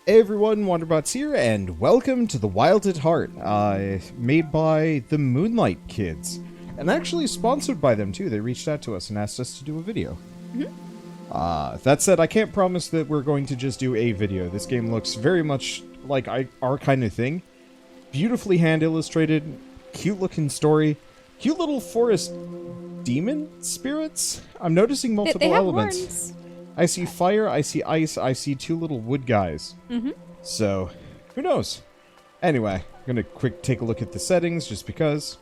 Hey everyone, Wanderbots here, and welcome to the Wild at Heart, made by the Moonlight Kids, and actually sponsored by them too. They reached out to us and asked us to do a video. That said, I can't promise that we're going to just do a video. This game looks very much like our kind of thing. Beautifully hand-illustrated, cute-looking story, cute little forest demon spirits. I'm noticing multiple they have elements. horns. I see fire, I see ice, I see two little wood guys. So, who knows? Anyway, I'm gonna quick take a look at the settings, just because.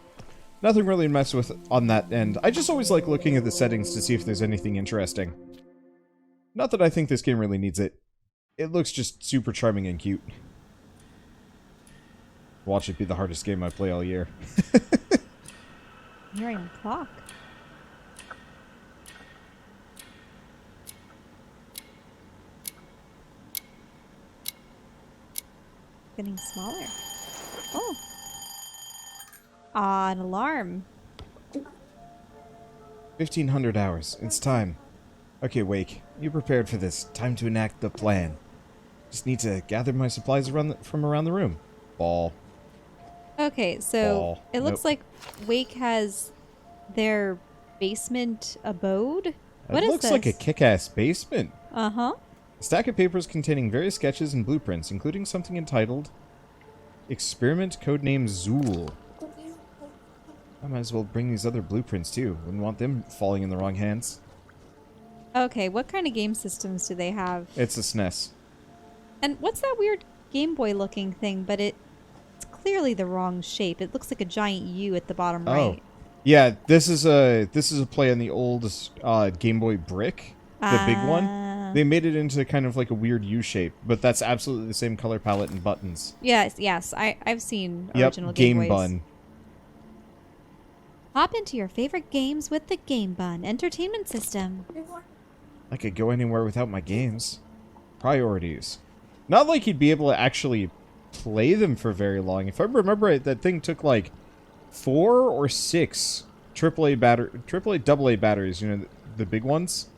Nothing really to mess with on that end. I just always like looking at the settings to see if there's anything interesting. Not that I think this game really needs it. It looks just super charming and cute. Watch it be the hardest game I play all year. I'm hearing a clock. Getting smaller. Oh. An alarm. 1500 hours. It's time. Okay, Wake. You prepared for this. Time to enact the plan. Just need to gather my supplies from around the room. Ball. Okay, so Ball. it looks Nope. like Wake has their basement abode. What is It looks this? like a kick-ass basement. Uh-huh. A stack of papers containing various sketches and blueprints, including something entitled Experiment Codename Zool. I might as well bring these other blueprints too. Wouldn't want them falling in the wrong hands. Okay, what kind of game systems do they have? It's a SNES. And what's that weird Game Boy looking thing? But it's clearly the wrong shape. It looks like a giant U at the bottom right. Yeah, this is a play on the old Game Boy Brick, the big one. They made it into kind of like a weird U shape, but that's absolutely the same color palette and buttons. Yes. I've seen Yep, original Game Boys. Bun. Hop into your favorite games with the Game Bun entertainment system. I could go anywhere without my games. Priorities. Not like you'd be able to actually play them for very long. If I remember it, that thing took like 4 or 6 AA, AA batteries, you know, the big ones.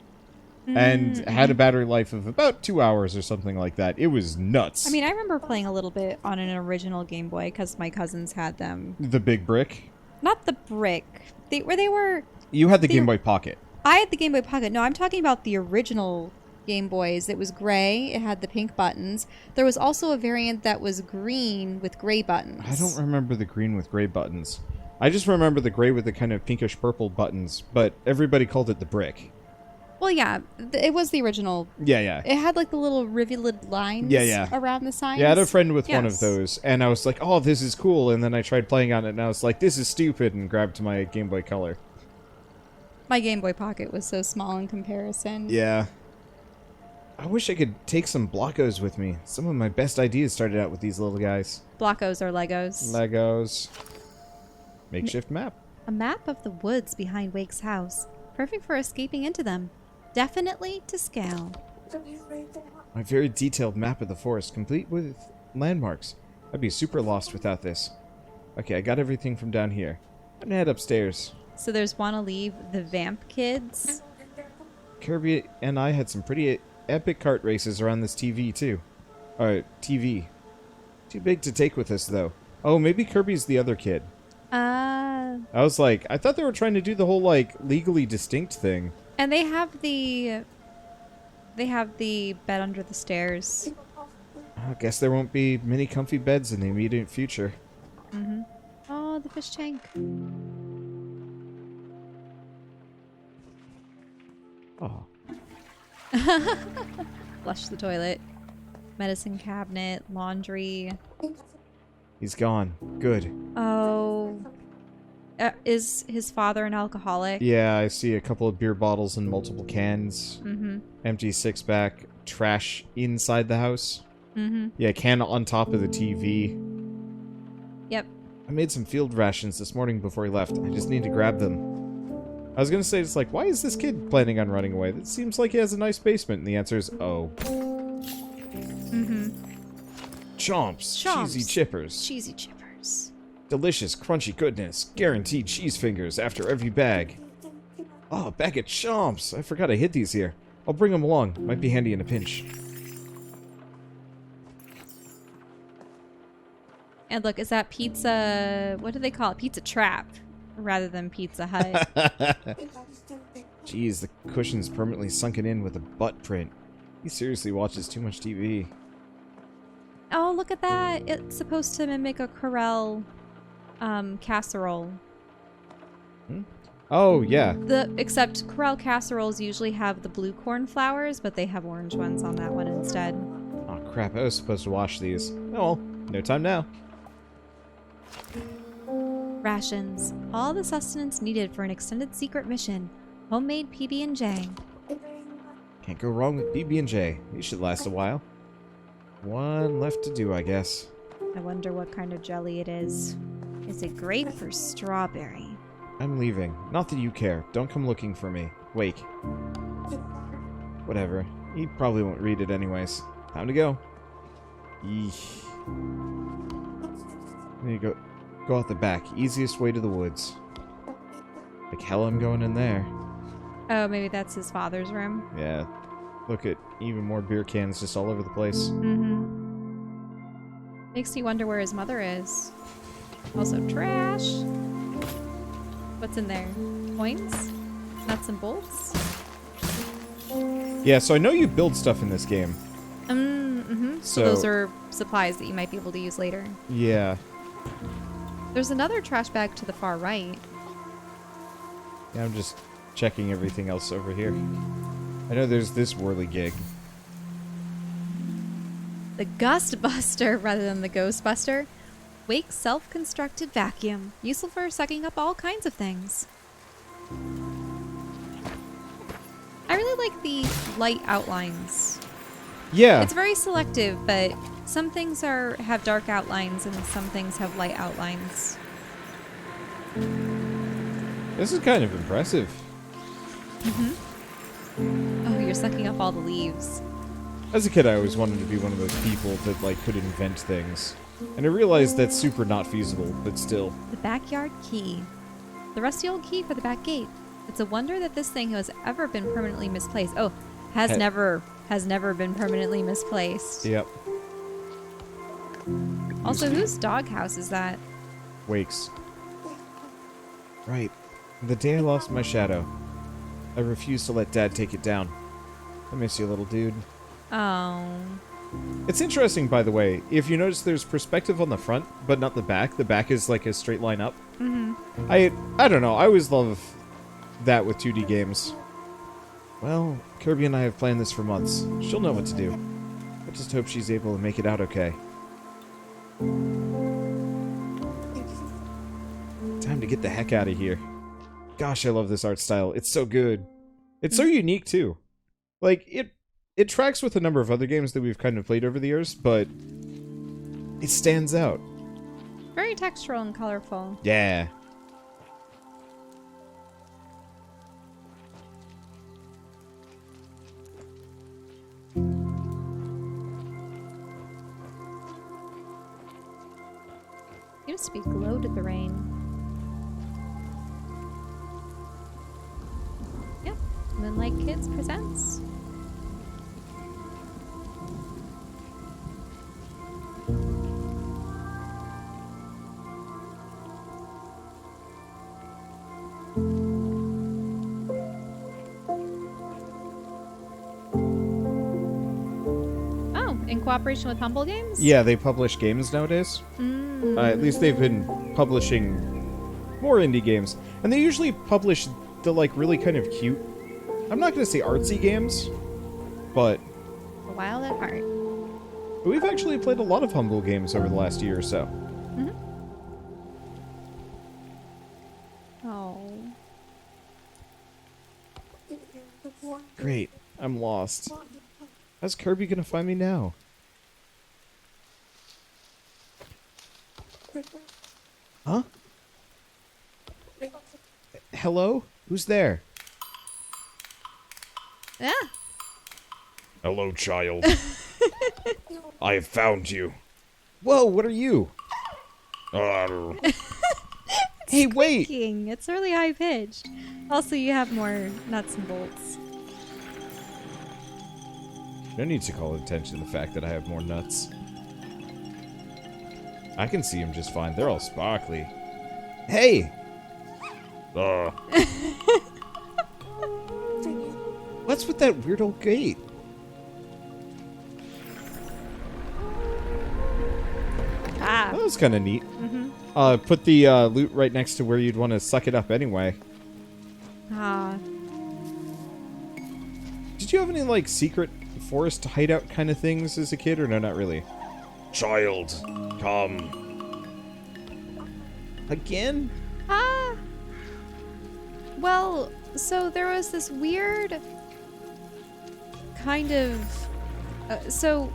And had a battery life of about 2 hours or something like that. It was nuts. I mean, I remember playing a little bit on an original Game Boy because my cousins had them. The big brick? Not the brick. They were... You had the Game Boy Pocket. I had the Game Boy Pocket. No, I'm talking about the original Game Boys. It was gray. It had the pink buttons. There was also a variant that was green with gray buttons. I don't remember the green with gray buttons. I just remember the gray with the kind of pinkish purple buttons, but everybody called it the brick. Well, yeah, it was the original. Yeah. It had like the little rivulet lines around the sides. Yeah, I had a friend with one of those, and I was like, oh, this is cool, and then I tried playing on it, and I was like, this is stupid, and grabbed my Game Boy Color. My Game Boy Pocket was so small in comparison. Yeah. I wish I could take some Blockos with me. Some of my best ideas started out with these little guys. Blockos or Legos. Legos. Makeshift map. A map of the woods behind Wake's house. Perfect for escaping into them. Definitely to scale. My very detailed map of the forest, complete with landmarks. I'd be super lost without this. Okay, I got everything from down here. I'm gonna head upstairs. So there's Wanna Leave the Vamp Kids. Kirby and I had some pretty epic kart races around this TV, too. TV. Too big to take with us, though. Oh, maybe Kirby's the other kid. I was like, I thought they were trying to do the whole, like, legally distinct thing. And they have the bed under the stairs. I guess there won't be many comfy beds in the immediate future. Oh, the fish tank. Oh. Flush the toilet. Medicine cabinet, laundry. He's gone. Good. Oh. Is his father an alcoholic? Yeah, I see a couple of beer bottles and multiple cans. Empty six-pack. Trash inside the house. Yeah, can on top of the TV. Yep. I made some field rations this morning before he left. I just need to grab them. I was gonna say, it's like, why is this kid planning on running away? That seems like he has a nice basement. And the answer is, oh. Chomps. Cheesy chippers. Cheesy chippers. Delicious, crunchy goodness. Guaranteed cheese fingers after every bag. Oh, a bag of chomps. I forgot I hid these here. I'll bring them along. Might be handy in a pinch. And look, is that pizza... What do they call it? Pizza Trap rather than Pizza Hut. Jeez, the cushion's permanently sunken in with a butt print. He seriously watches too much TV. Oh, look at that. It's supposed to mimic a Corel casserole. Hmm? Oh, yeah. Except Corel casseroles usually have the blue corn flowers, but they have orange ones on that one instead. Oh, crap. I was supposed to wash these. Oh, well. No time now. Rations. All the sustenance needed for an extended secret mission. Homemade PB&J. Can't go wrong with PB&J. These should last a while. One left to do, I guess. I wonder what kind of jelly it is. Is it grape or strawberry? I'm leaving. Not that you care. Don't come looking for me. Wake. Whatever. He probably won't read it anyways. Time to go. Eesh. There you go. Go out the back. Easiest way to the woods. Like hell I'm going in there. Oh, maybe that's his father's room. Yeah. Look at even more beer cans just all over the place. Mm-hmm. Makes you wonder where his mother is. Also trash. What's in there? Coins? Nuts and bolts? Yeah, so I know you build stuff in this game. Mm-hmm. So those are supplies that you might be able to use later. Yeah. There's another trash bag to the far right. Yeah, I'm just checking everything else over here. I know there's this whirligig. The Gustbuster rather than the Ghostbuster. Wake self-constructed vacuum. Useful for sucking up all kinds of things. I really like the light outlines. Yeah. It's very selective, but some things have dark outlines and some things have light outlines. This is kind of impressive. Mm-hmm. Oh, you're sucking up all the leaves. As a kid, I always wanted to be one of those people that, like, could invent things. And I realized that's super not feasible, but still. The backyard key. The rusty old key for the back gate. It's a wonder that this thing has ever been permanently misplaced. Oh, has never been permanently misplaced. Yep. Also, whose doghouse is that? Wake's. Right. The day I lost my shadow, I refused to let Dad take it down. I miss you, little dude. Oh. It's interesting, by the way. If you notice, there's perspective on the front, but not the back. The back is like a straight line up. Mm-hmm. I don't know. I always love that with 2D games. Well, Kirby and I have planned this for months. She'll know what to do. I just hope she's able to make it out okay. Time to get the heck out of here. Gosh, I love this art style. It's so good. It's so unique, too. Like, it tracks with a number of other games that we've kind of played over the years, but it stands out. Very textural and colorful. Yeah. Used to be glowed in the rain. Yep. Moonlight Kids presents. In cooperation with Humble Games? Yeah, they publish games nowadays. At least they've been publishing more indie games. And they usually publish the, like, really kind of cute... I'm not going to say artsy games, but... Wild at heart. We've actually played a lot of Humble games over the last year or so. Mm-hmm. Oh. Great. I'm lost. How's Kirby gonna find me now? Huh? Hello? Who's there? Yeah. Hello, child. I have found you. Whoa, what are you? Hey, wait! Squeaking. It's really high pitched. Also, you have more nuts and bolts. No need to call attention to the fact that I have more nuts. I can see them just fine. They're all sparkly. Hey! What's with that weird old gate? Ah. That was kind of neat. Put the loot right next to where you'd want to suck it up anyway. Ah. Did you have any, like, secret forest hideout kind of things as a kid, or no, not really? Child, come. Again? Ah. Well, so there was this weird kind of... so,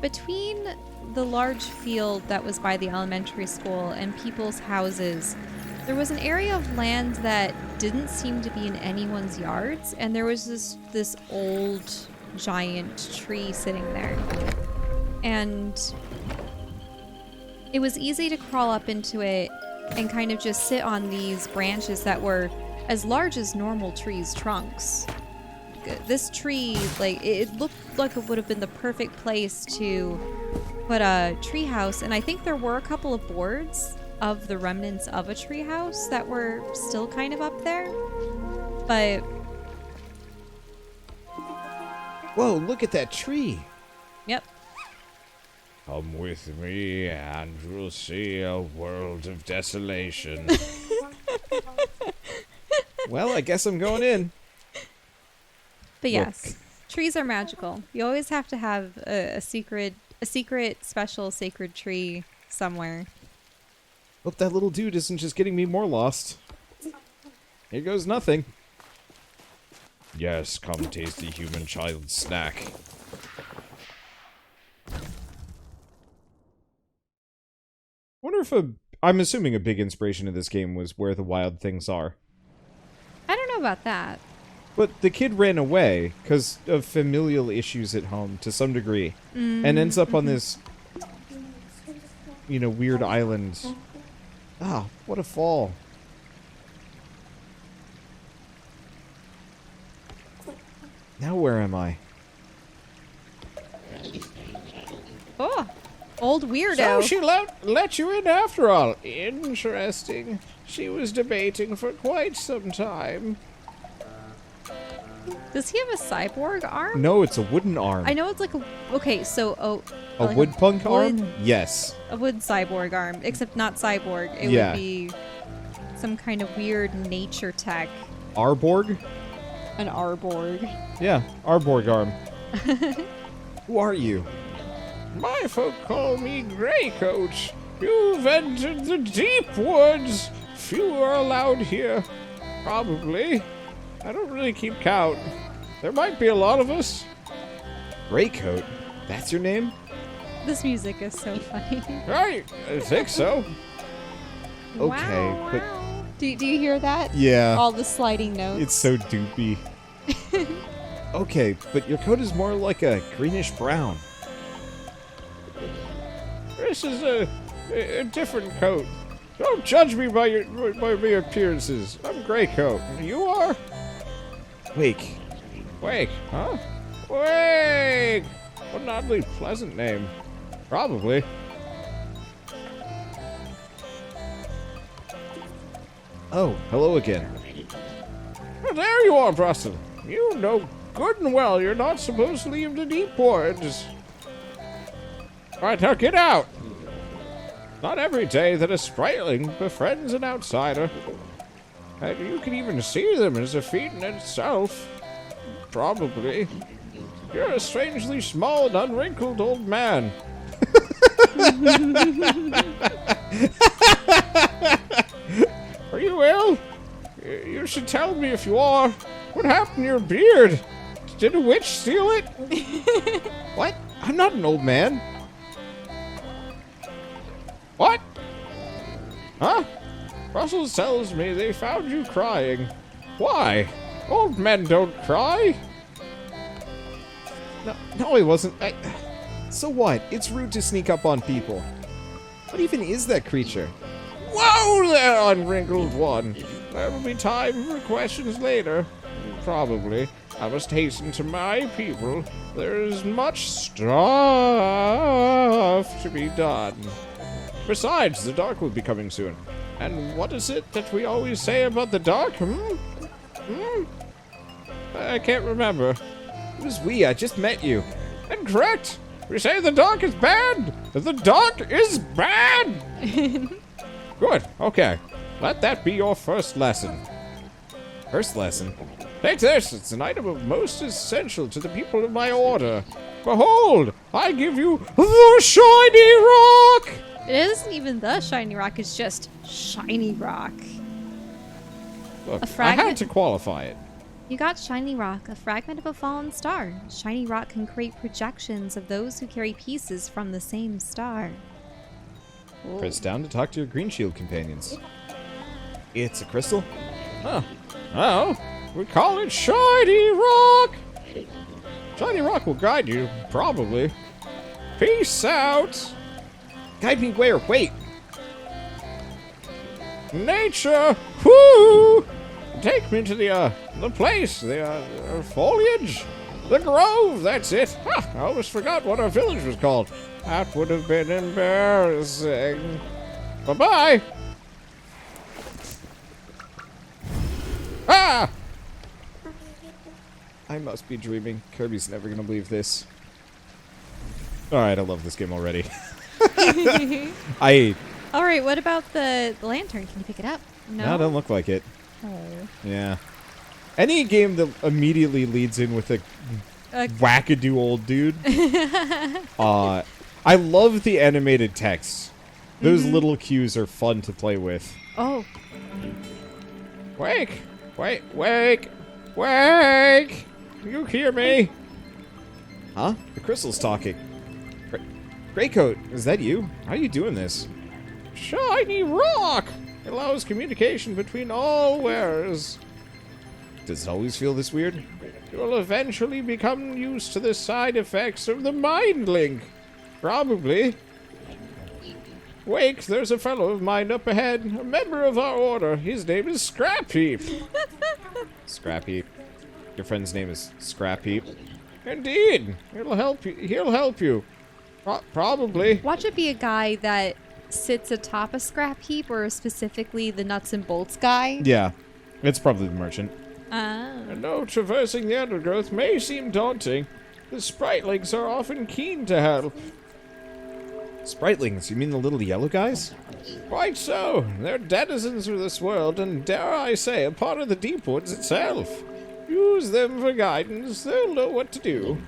between the large field that was by the elementary school and people's houses, there was an area of land that didn't seem to be in anyone's yards, and there was this old giant tree sitting there. And it was easy to crawl up into it and kind of just sit on these branches that were as large as normal trees' trunks. This tree, like, it looked like it would have been the perfect place to put a tree house, and I think there were a couple of boards of the remnants of a tree house that were still kind of up there, but... Whoa, look at that tree! Yep. Come with me and you'll see a world of desolation. Well, I guess I'm going in. But yes, trees are magical. You always have to have a secret, special, sacred tree somewhere. Hope that little dude isn't just getting me more lost. Here goes nothing. Yes, come taste the human child snack. Wonder if I'm assuming a big inspiration of this game was Where the Wild Things Are. I don't know about that. But the kid ran away because of familial issues at home to some degree. And ends up on this, weird island. Ah, what a fall. Now where am I? Oh, old weirdo. So she let you in after all. Interesting. She was debating for quite some time. Does he have a cyborg arm? No, it's a wooden arm. I know it's like a... Okay, so... a like wood punk wood, arm? Yes. A wood cyborg arm, except not cyborg. It would be some kind of weird nature tech. Arborg? An Arborg. Yeah, Arborg arm. Who are you? My folk call me Greycoat. You've entered the deep woods. Few are allowed here. Probably. I don't really keep count. There might be a lot of us. Greycoat? That's your name? This music is so funny. Right, I think so. Okay, wow, but... wow. Do you hear that? Yeah. All the sliding notes. It's so doopy. Okay, but your coat is more like a greenish brown. This is a different coat. Don't judge me by your appearances. I'm Greycoat. You are? Wake. Wake, huh? Wake! What an oddly pleasant name. Probably. Oh, hello again. Well, there you are, Preston. You know good and well you're not supposed to leave the deep woods. Alright, now get out. Not every day that a Spriteling befriends an outsider. And you can even see them as a feat in itself. Probably. You're a strangely small and unwrinkled old man. Are you ill? You should tell me if you are. What happened to your beard? Did a witch steal it? What? I'm not an old man. What? Huh? Brussels tells me they found you crying. Why? Old men don't cry. No, I wasn't. So what? It's rude to sneak up on people. What even is that creature? Whoa there, unwrinkled one. There'll be time for questions later. Probably. I must hasten to my people. There's much stuff to be done. Besides, the dark will be coming soon. And what is it that we always say about the dark? I can't remember. It was we. I just met you. Incorrect! We say the dark is bad! The dark is bad! Good, okay. Let that be your first lesson. First lesson. Take this, it's an item of most essential to the people of my order. Behold, I give you the shiny rock! It isn't even the shiny rock, it's just shiny rock. Look, A I fragment- had to qualify it. You got shiny rock, a fragment of a fallen star. Shiny rock can create projections of those who carry pieces from the same star. Press down to talk to your green shield companions. It's a crystal. Huh. Oh, we call it shiny rock! Shiny rock will guide you, probably. Peace out! Guide me where? Wait. Nature! Whoo! Take me to the place, the foliage. The grove, that's it. Ha, I almost forgot what our village was called. That would have been embarrassing. Bye-bye! Ah! I must be dreaming. Kirby's never gonna believe this. Alright, I love this game already. Alright, what about the lantern? Can you pick it up? No, don't look like it. Oh. Yeah. Any game that immediately leads in with a wackadoo old dude. I love the animated text. Those little cues are fun to play with. Oh. Wake! Wake! Wake! Wake! You hear me? Huh? The crystal's talking. Greycoat, is that you? How are you doing this? Shiny rock! It allows communication between all wearers. Does it always feel this weird? You will eventually become used to the side effects of the mind link. Probably. Wake, there's a fellow of mine up ahead, a member of our order. His name is Scrapheap. Scrapheap. Your friend's name is Scrapheap. Indeed. He'll help you. He'll help you. Probably. Watch it be a guy that sits atop a scrap heap, or specifically the nuts and bolts guy. Yeah. It's probably the merchant. And though traversing the undergrowth may seem daunting, the Spritelings are often keen to help. Spritelings? You mean the little yellow guys? Quite so. They're denizens of this world, and dare I say, a part of the deep woods itself. Use them for guidance, they'll know what to do.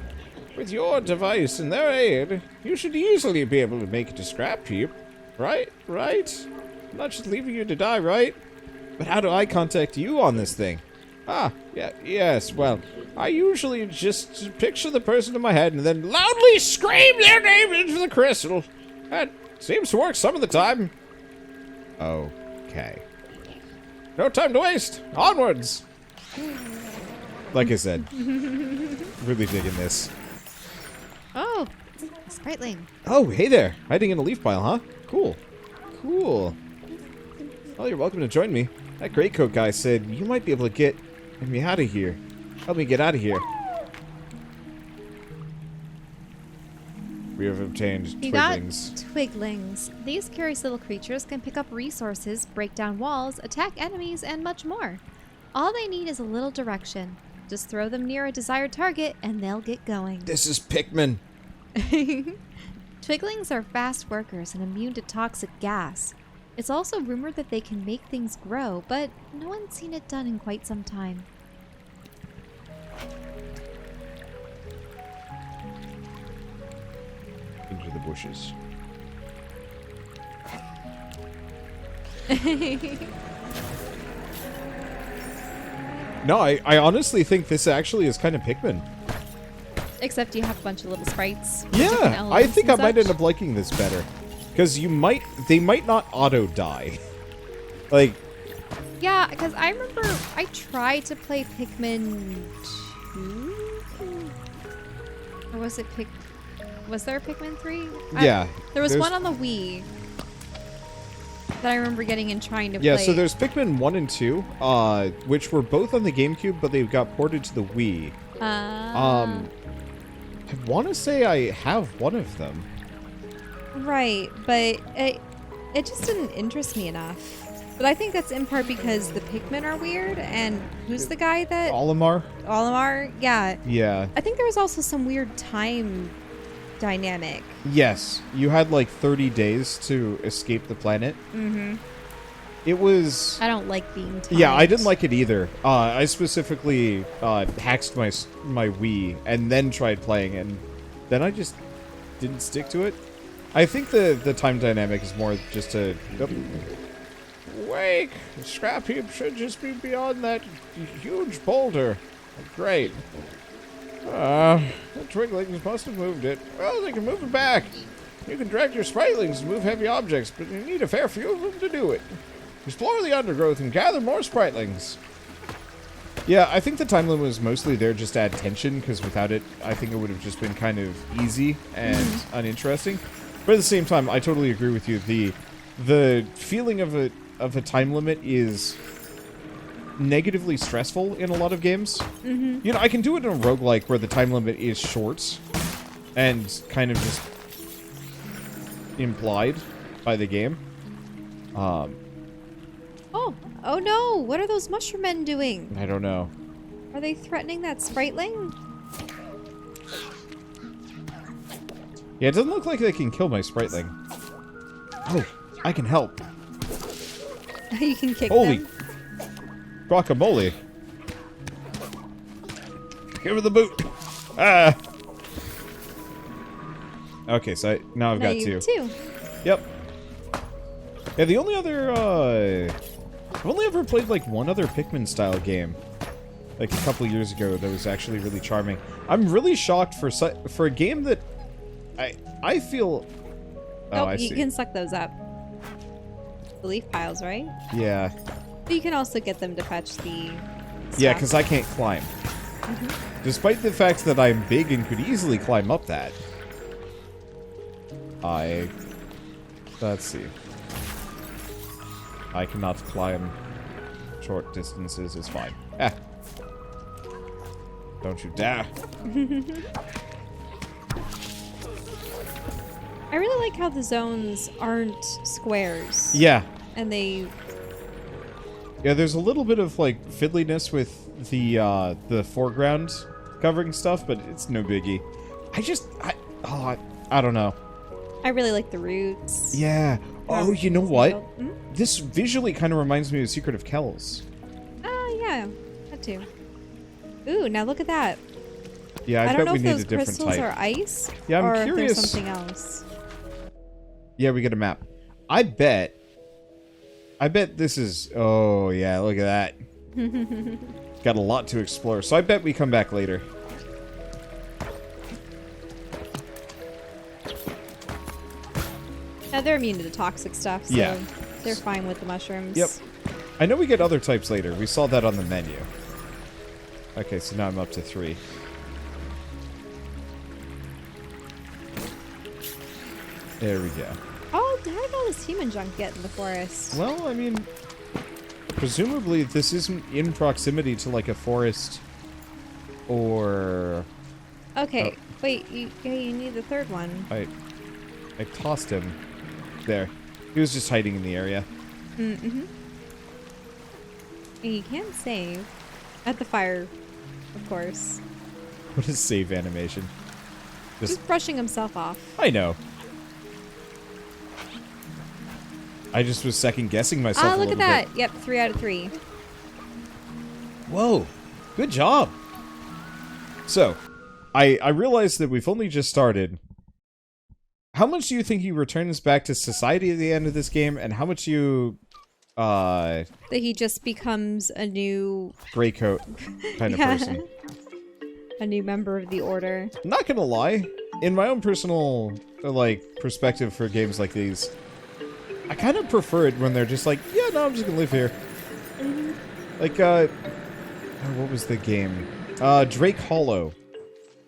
With your device and their aid, you should easily be able to make it to Scrap Heap. Right? I'm not just leaving you to die, right? But how do I contact you on this thing? Yes, well, I usually just picture the person in my head and then loudly scream their name into the crystal. That seems to work some of the time. Okay. No time to waste. Onwards. Like I said, really digging this. Oh, Spriteling. Oh, hey there. Hiding in a leaf pile, huh? Cool. Well, you're welcome to join me. That Greycoat guy said you might be able to get me out of here. Help me get out of here. We have obtained You got Twiglings. Twiglings. These curious little creatures can pick up resources, break down walls, attack enemies, and much more. All they need is a little direction. Just throw them near a desired target, and they'll get going. This is Pikmin. Twiglings are fast workers and immune to toxic gas. It's also rumored that they can make things grow, but no one's seen it done in quite some time. Into the bushes. No, I honestly think this actually is kind of Pikmin. Except you have a bunch of little sprites. with Yeah, different I elements think and I might such. end up liking this better. Because they might not auto-die. Like, Yeah, because I remember I tried to play Pikmin 2? Or was it was there a Pikmin 3? yeah. There was there's- one on the Wii that I remember getting and trying to Yeah, play. so there's Pikmin 1 and 2, which were both on the GameCube, but they got ported to the Wii. I want to say I have one of them. Right, but it just didn't interest me enough. But I think that's in part because the pigmen are weird, and who's the guy that... Olimar? Olimar? Yeah. Yeah. I think there was also some weird time dynamic. Yes. You had like 30 days to escape the planet. Mm-hmm. It was... I don't like being timed. Yeah, I didn't like it either. I specifically hacked my Wii and then tried playing, and then I just didn't stick to it. I think the time dynamic is more just a... Wake! The scrap heap should just be beyond that huge boulder. Great. The Twiglings must have moved it. Well, they can move it back. You can direct your Spritelings to move heavy objects, but you need a fair few of them to do it. Explore the undergrowth and gather more Spritelings. Yeah, I think the time limit was mostly there just to add tension, because without it, I think it would have just been kind of easy and uninteresting. But at the same time, I totally agree with you. The feeling of a time limit is negatively stressful in a lot of games. You know, I can do it in a roguelike where the time limit is short and kind of just implied by the game. Oh no! What are those mushroom men doing? I don't know. Are they threatening that Spriteling? Yeah, it doesn't look like they can kill my Spriteling. Oh, I can help. You can kick Holy them. guacamole. Give her the boot. Ah. Okay, so now I've got two. Yep. Yeah, the only other, I've only ever played, like, one other Pikmin-style game. Like, a couple years ago that was actually really charming. I'm really shocked for a game that I feel... Oh, I you see. can suck those up. The leaf piles, right? Yeah. But you can also get them to fetch the stuff. Yeah, because I can't climb. Despite the fact that I'm big and could easily climb up that. Let's see. I cannot climb short distances, it's fine. Ah. Don't you dare. I really like how the zones aren't squares. Yeah. And they... Yeah, there's a little bit of, like, fiddliness with the foreground covering stuff, but it's no biggie. I don't know. I really like the roots. Yeah. Oh, you know what? Hmm? This visually kind of reminds me of Secret of Kells. Oh, yeah. That too. Ooh, now look at that. Yeah, I don't bet know we if need those a different crystals type. are ice. Yeah, I'm or curious. If there's something else. Yeah, we get a map. I bet this is... Oh, yeah, look at that. Got a lot to explore, so I bet we come back later. Now, they're immune to the toxic stuff, so Yeah. they're fine with the mushrooms. Yep. I know we get other types later. We saw that on the menu. Okay, so now I'm up to 3. There we go. Oh, how did all this human junk get in the forest? Well, I mean, presumably this isn't in proximity to, like, a forest or... Okay, wait, you need the third one. I tossed him. There. He was just hiding in the area. Mm-hmm. And you can save. At the fire, of course. What is save animation? Just brushing himself off. I know. I just was second guessing myself a Look little at that. bit. Yep, 3 out of 3. Whoa. Good job. So, I realized that we've only just started. How much do you think he returns back to society at the end of this game, and how much you, That he just becomes a new... gray coat kind of person? A new member of the Order. I'm not gonna lie, in my own personal, like, perspective for games like these, I kind of prefer it when they're just like, yeah, no, I'm just gonna live here. Like, what was the game? Drake Hollow.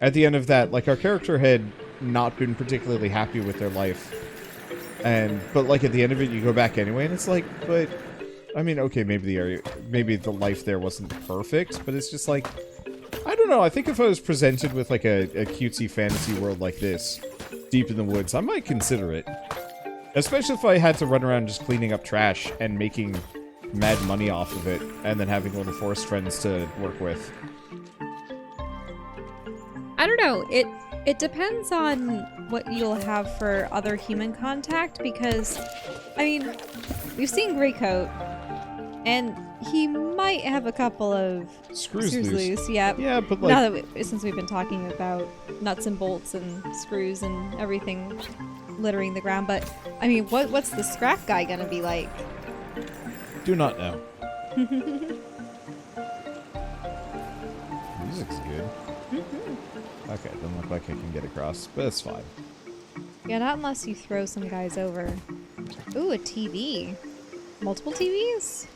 At the end of that, like, our character had not been particularly happy with their life. But, like, at the end of it, you go back anyway, and it's like, but, I mean, okay, maybe the life there wasn't perfect, but it's just like, I don't know, I think if I was presented with, like, a cutesy fantasy world like this, deep in the woods, I might consider it. Especially if I had to run around just cleaning up trash and making mad money off of it, and then having little forest friends to work with. I don't know. It depends on what you'll have for other human contact, because, I mean, we've seen Greycoat, and he might have a couple of Screws loose. Yep. Yeah, but like... Now that since we've been talking about nuts and bolts and screws and everything littering the ground, but, I mean, what's the scrap guy gonna be like? Do not know. Music's good. Okay, doesn't look like I can get across, but it's fine. Yeah, not unless you throw some guys over. Ooh, a TV. Multiple TVs?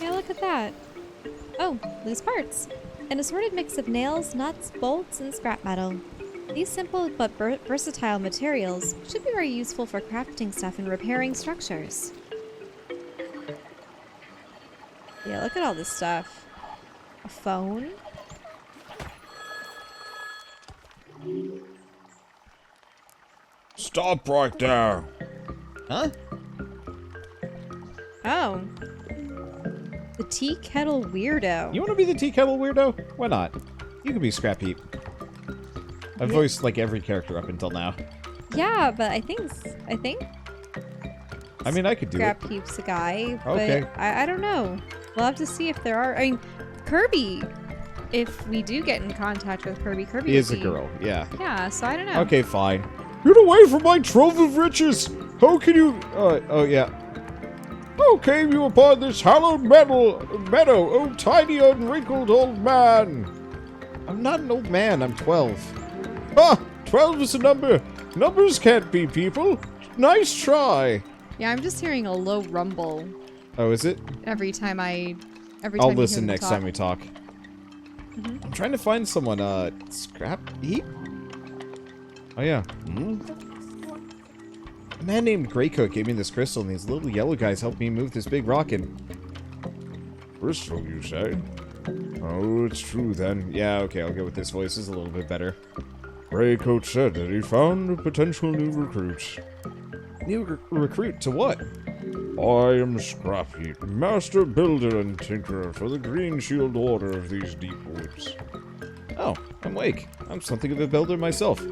Yeah, look at that. Oh, loose parts. An assorted mix of nails, nuts, bolts, and scrap metal. These simple but versatile materials should be very useful for crafting stuff and repairing structures. Yeah, look at all this stuff. A phone? Stop right there. Huh? Oh. The tea kettle weirdo. You want to be the tea kettle weirdo? Why not? You can be Scrap Heap. I've voiced like every character up until now. Yeah, but I think I mean, I could do it. Scrap Heap's a guy, but Okay. I don't know. We'll have to see if there are. I mean, Kirby. If we do get in contact with Kirby, Kirby He is would a be- girl, yeah. Yeah, so I don't know. Okay, fine. Get away from my trove of riches! How can you... oh, yeah. How came you upon this hallowed meadow, oh tiny unwrinkled old man? I'm not an old man, I'm 12. Ah! 12 is a number. Numbers can't be people. Nice try. Yeah, I'm just hearing a low rumble Oh, is it? every time I'll you listen hear me next talk. time we talk. I'm trying to find someone, Scrap Heap? Oh, yeah. A man named Greycoat gave me this crystal, and these little yellow guys helped me move this big rock in. Crystal, you say? Oh, it's true then. Yeah, okay, I'll go with this voice. It's a little bit better. Greycoat said that he found a potential new recruit. New recruit to what? I am Scrap Heap, master builder and tinkerer for the Green Shield Order of these deep woods. Oh, I'm Wake. I'm something of a builder myself.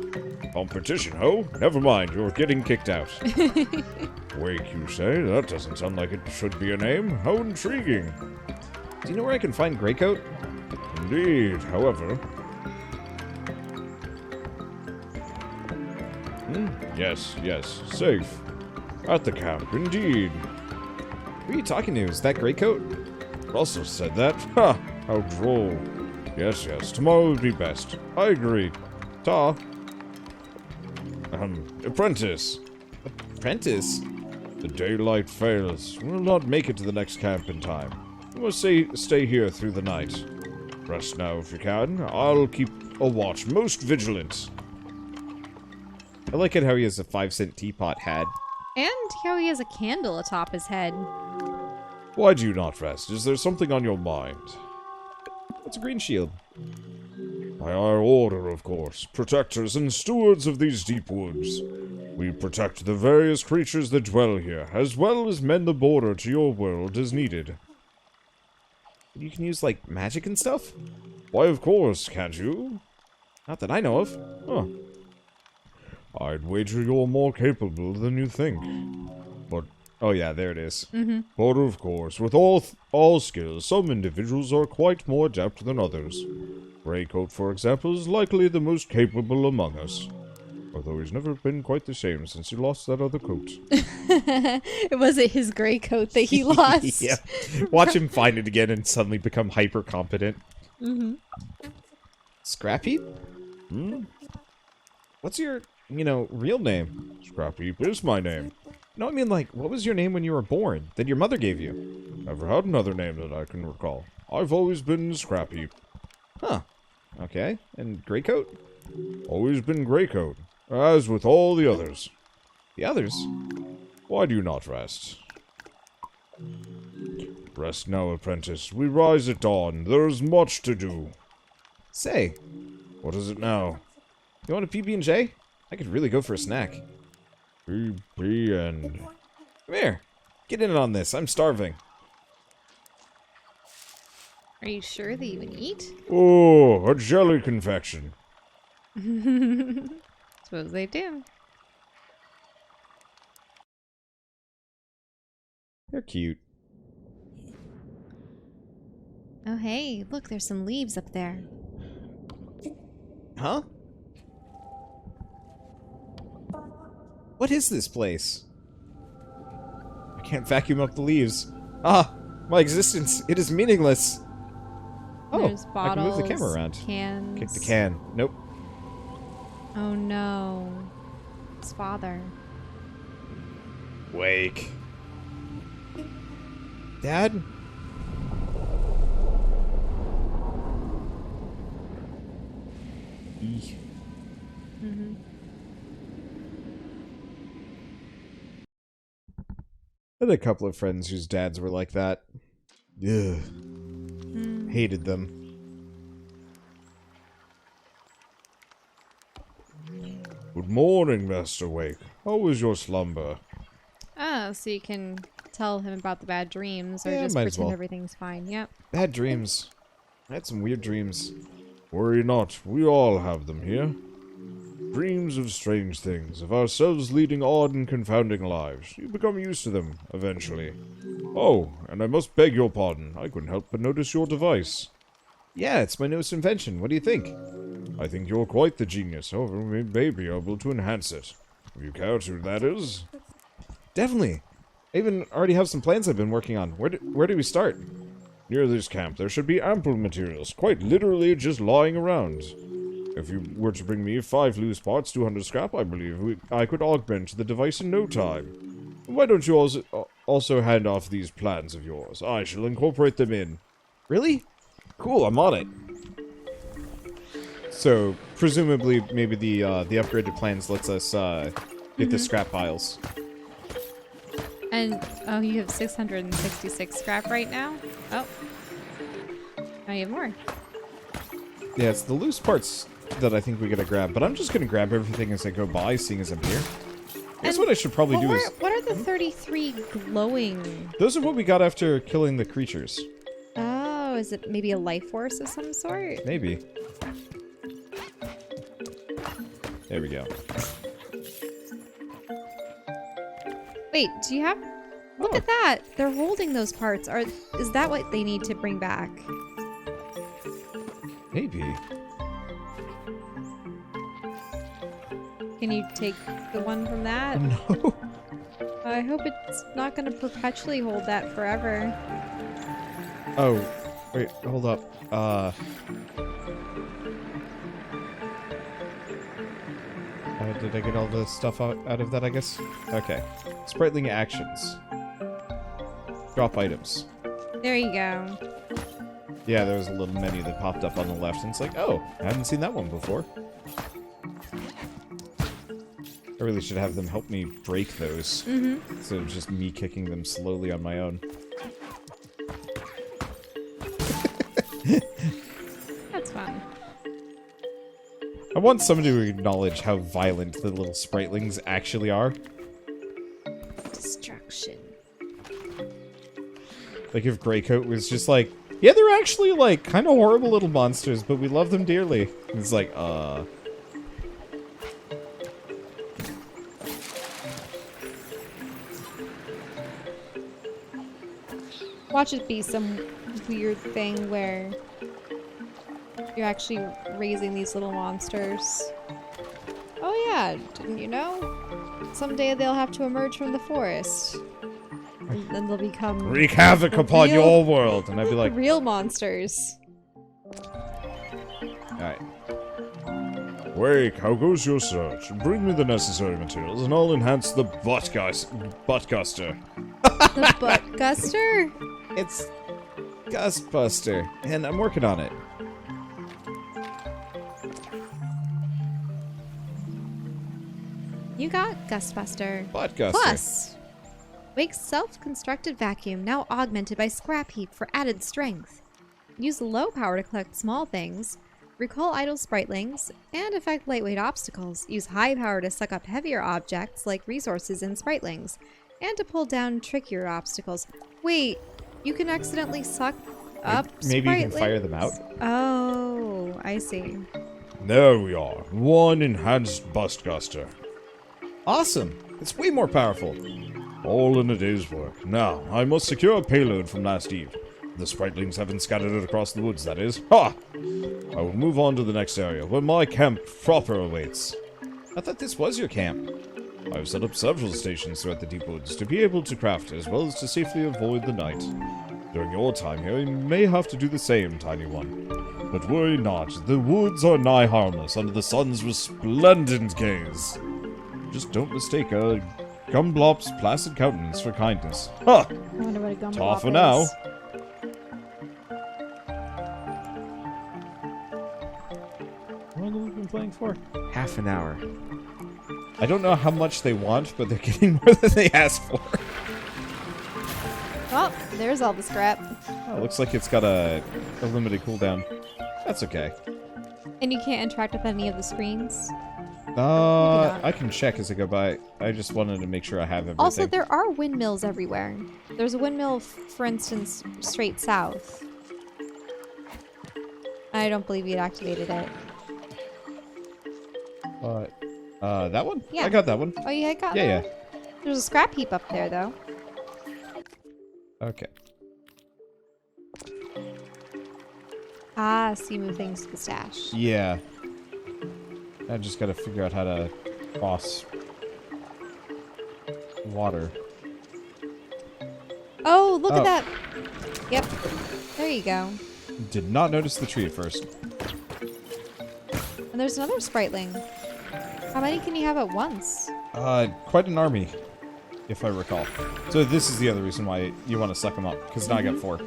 Competition, ho? Never mind, you're getting kicked out. Wake, you say? That doesn't sound like it should be a name. How intriguing. Do you know where I can find Greycoat? Indeed, however... Yes, safe. At the camp, indeed. Who are you talking to? Is that Greycoat? Russell said that? Ha! How droll. Yes, tomorrow would be best. I agree. Ta. Apprentice. Apprentice? The daylight fails. We'll not make it to the next camp in time. We must stay here through the night. Rest now if you can. I'll keep a watch, most vigilant. I like it how he has a 5-cent teapot hat. And how he has a candle atop his head. Why do you not rest? Is there something on your mind? What's a green shield? By our order, of course. Protectors and stewards of these deep woods. We protect the various creatures that dwell here, as well as mend the border to your world as needed. You can use, like, magic and stuff? Why, of course, can't you? Not that I know of. Huh. I'd wager you're more capable than you think. But, Oh yeah, there it is. but of course, with all skills, some individuals are quite more adept than others. Greycoat, for example, is likely the most capable among us. Although he's never been quite the same since he lost that other coat. Was it his gray coat that he lost? Yeah. Watch him find it again and suddenly become hyper competent. Scrap Heap? What's your, real name? Scrap Heap is my name. No, I mean, like, what was your name when you were born that your mother gave you? Never had another name that I can recall. I've always been Scrap Heap. Huh. Okay. And Greycoat? Always been Greycoat, as with all the others. The others? Why do you not rest? Rest now, apprentice. We rise at dawn. There's much to do. Say, What is it now? you want a PB&J? I could really go for a snack. PB and... Come here. Get in on this. I'm starving. Are you sure that you would eat? Oh, a jelly confection. Suppose they do. They're cute. Oh, hey, look, there's some leaves up there. Huh? What is this place? I can't vacuum up the leaves. Ah, my existence, it is meaningless. Oh, There's I can bottles, move the camera around. cans. Kick the can. Nope. Oh no. His father. Wake. Dad? Eek. Mm-hmm. I had a couple of friends whose dads were like that. Ugh. Hated them. Good morning, Master Wake. How was your slumber? Oh, so you can tell him about the bad dreams or Yeah, just might as pretend well. everything's fine. Yep. Bad dreams. I had some weird dreams. Worry not, we all have them here. Dreams of strange things, of ourselves leading odd and confounding lives. You become used to them, eventually. Oh, and I must beg your pardon. I couldn't help but notice your device. Yeah, it's my newest invention. What do you think? I think you're quite the genius, however, we may be able to enhance it. If you care to, that is. Definitely. I even already have some plans I've been working on. Where do we start? Near this camp, there should be ample materials, quite literally just lying around. If you were to bring me 5 loose parts, 200 scrap, I believe I could augment the device in no time. Why don't you also hand off these plans of yours? I shall incorporate them in. Really? Cool, I'm on it. So, presumably, maybe the upgraded plans lets us, get the scrap piles. And, oh, you have 666 scrap right now? Oh. Now you have more. Yeah, it's the loose parts that I think we gotta grab, but I'm just gonna grab everything as I go by, seeing as I'm here. That's what I should probably do is... What are the 33 glowing? Those are what we got after killing the creatures. Oh, is it maybe a life force of some sort? Maybe. There we go. Wait, do you have... Look Oh. at that! They're holding those parts. Is that what they need to bring back? Maybe. Can you take the one from that? No. I hope it's not going to perpetually hold that forever. Oh, wait, hold up. Did I get all the stuff out of that, I guess? Okay. Spriteling actions. Drop items. There you go. Yeah, there was a little menu that popped up on the left, and it's like, oh, I haven't seen that one before. I really should have them help me break those. Instead of just me kicking them slowly on my own. That's fun. I want someone to acknowledge how violent the little Spritelings actually are. Destruction. Like if Greycoat was just like, yeah, they're actually like kind of horrible little monsters, but we love them dearly. And it's like, Watch it be some weird thing where you're actually raising these little monsters. Oh yeah, didn't you know? Someday they'll have to emerge from the forest. And then they'll become Wreak havoc upon real- your world. and I'd be like, real monsters. alright. Wake, how goes your search? Bring me the necessary materials and I'll enhance the buttguster. The Buttguster? It's Gustbuster, and I'm working on it. You got Gustbuster. Buttguster. Plus, Wake's self-constructed vacuum, now augmented by scrap heap for added strength. Use low power to collect small things, Recall idle Spritelings and affect lightweight obstacles. Use high power to suck up heavier objects like resources in Spritelings and to pull down trickier obstacles. Wait, you can accidentally suck up Maybe you can Spritelings? fire them out? Oh, I see. There we are. One enhanced Gustbuster. Awesome! It's way more powerful. All in a day's work. Now, I must secure a payload from last eve. The Spritelings haven't scattered it across the woods, that is. Ha! I will move on to the next area, where my camp proper awaits. I thought this was your camp. I've set up several stations throughout the deep woods to be able to craft, as well as to safely avoid the night. During your time here, you may have to do the same, tiny one. But worry not, the woods are nigh harmless under the sun's resplendent gaze. Just don't mistake a Gumblop's placid countenance for kindness. Ha! I wonder what a gumblop Ta for now. is. How long have we been playing for? Half an hour. I don't know how much they want, but they're getting more than they asked for. Well, there's all the scrap. Oh, looks like it's got a limited cooldown. That's okay. And you can't interact with any of the screens. I can check as I go by. I just wanted to make sure I have everything. Also, there are windmills everywhere. There's a windmill, for instance, straight south. I don't believe you'd activated it. That one? Yeah. I got that one. Oh, you had got Yeah, that one? There's a scrap heap up there, though. Okay. Ah, so you move things to the stash. Yeah. I just gotta figure out how to cross water. Oh, look Oh. at that. Yep. There you go. Did not notice the tree at first. And there's another Spriteling. How many can you have at once? Quite an army, if I recall. So this is the other reason why you want to suck them up, because now I got 4.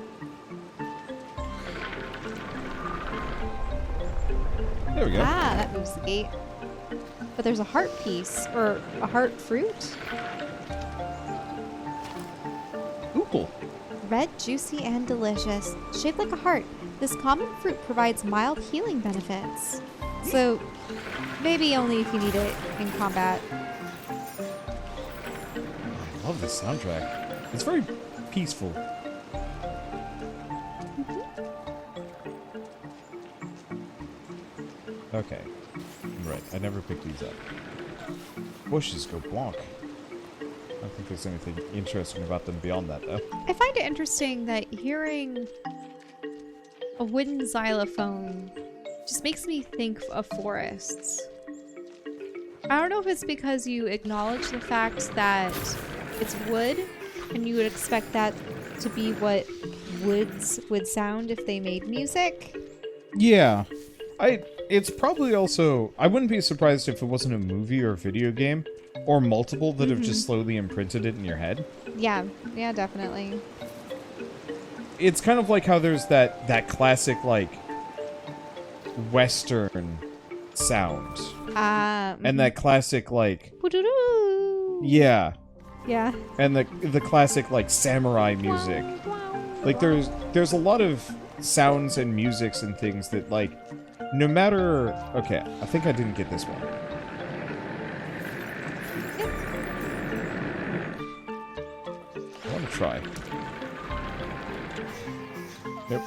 There we go. Ah, that moves the gate. But there's a heart piece, or a heart fruit. Ooh, cool. Red, juicy, and delicious. Shaped like a heart, this common fruit provides mild healing benefits. So, maybe only if you need it in combat. I love this soundtrack. It's very peaceful. Okay. Right, I never picked these up. Bushes go blanc. I don't think there's anything interesting about them beyond that, though. I find it interesting that hearing a wooden xylophone just makes me think of forests. I don't know if it's because you acknowledge the fact that it's wood, and you would expect that to be what woods would sound if they made music. Yeah. It's probably also... I wouldn't be surprised if it wasn't a movie or video game, or multiple that have just slowly imprinted it in your head. Yeah, definitely. It's kind of like how there's that classic, like, Western sound. And that classic, like... Yeah. Yeah. And the classic, like, samurai music. Like, there's a lot of sounds and musics and things that, like, no matter... Okay, I think I didn't get this one. I want to try. Nope.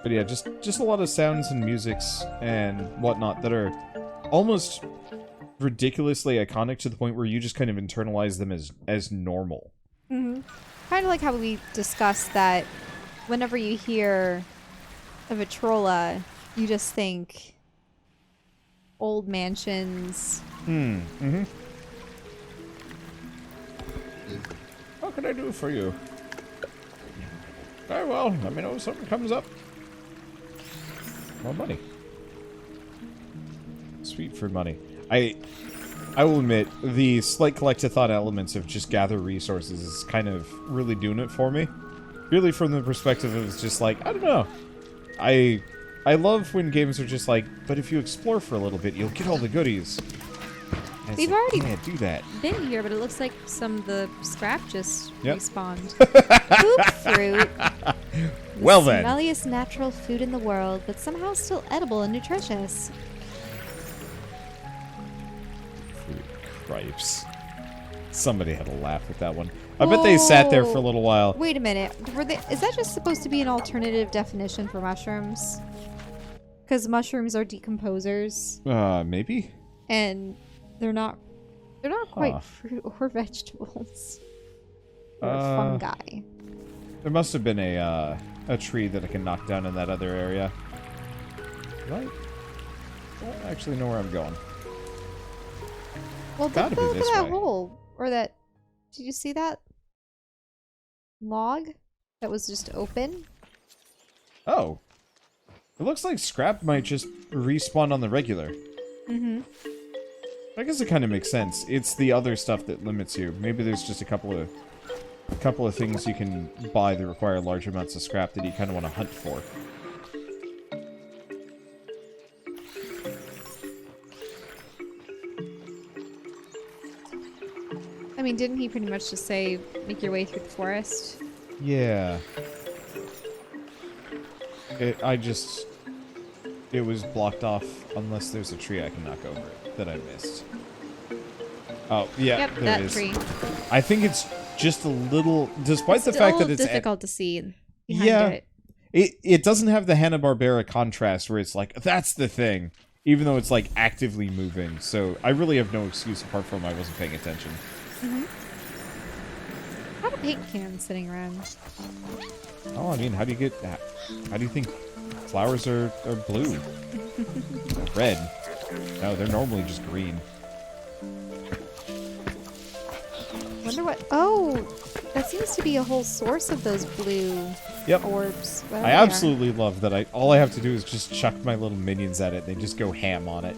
But yeah, just a lot of sounds and musics and whatnot that are almost ridiculously iconic to the point where you just kind of internalize them as normal. Mm-hmm. Kind of like how we discussed that whenever you hear of a Trolla, you just think old mansions. Mm-hmm. What can I do for you? Very well, let me know if something comes up. More money. Sweet for money. I will admit, the slight collectathon elements of just gather resources is kind of really doing it for me. Really from the perspective of it's just like, I don't know. I love when games are just like, but if you explore for a little bit, you'll get all the goodies. And We've like, already can't do that. been here, but it looks like some of the scrap just Yep. respawned. Poop fruit. Well then. Smelliest natural food in the world, but somehow still edible and nutritious. Food cripes. Somebody had a laugh at that one. I bet they sat there for a little while. Wait a minute. Is that just supposed to be an alternative definition for mushrooms? Because mushrooms are decomposers. Maybe? And they're not quite fruit or vegetables. Or fungi. There must have been a tree that I can knock down in that other area. Right? I don't actually know where I'm going. Well, Gotta be look this at that way. hole. Or that... Did you see that? Log? That was just open? Oh. It looks like scrap might just respawn on the regular. Mm-hmm. I guess it kind of makes sense. It's the other stuff that limits you. Maybe there's just a couple of things you can buy that require large amounts of scrap that you kind of want to hunt for. I mean, didn't he pretty much just say, make your way through the forest? Yeah. It was blocked off unless there's a tree I can knock over it that I missed. Oh, yeah, Yep, there that it is. tree. I think it's just a little, despite the fact that it's difficult to see behind yeah, it. it doesn't have the Hanna-Barbera contrast where it's like, that's the thing, even though it's like actively moving. So I really have no excuse apart from I wasn't paying attention. Mm-hmm. A lot of paint cans sitting around. Oh, I mean, how do you think flowers are blue? Red. No, they're normally just green. Wonder what... Oh! That seems to be a whole source of those blue orbs. I absolutely love that all I have to do is just chuck my little minions at it. They just go ham on it.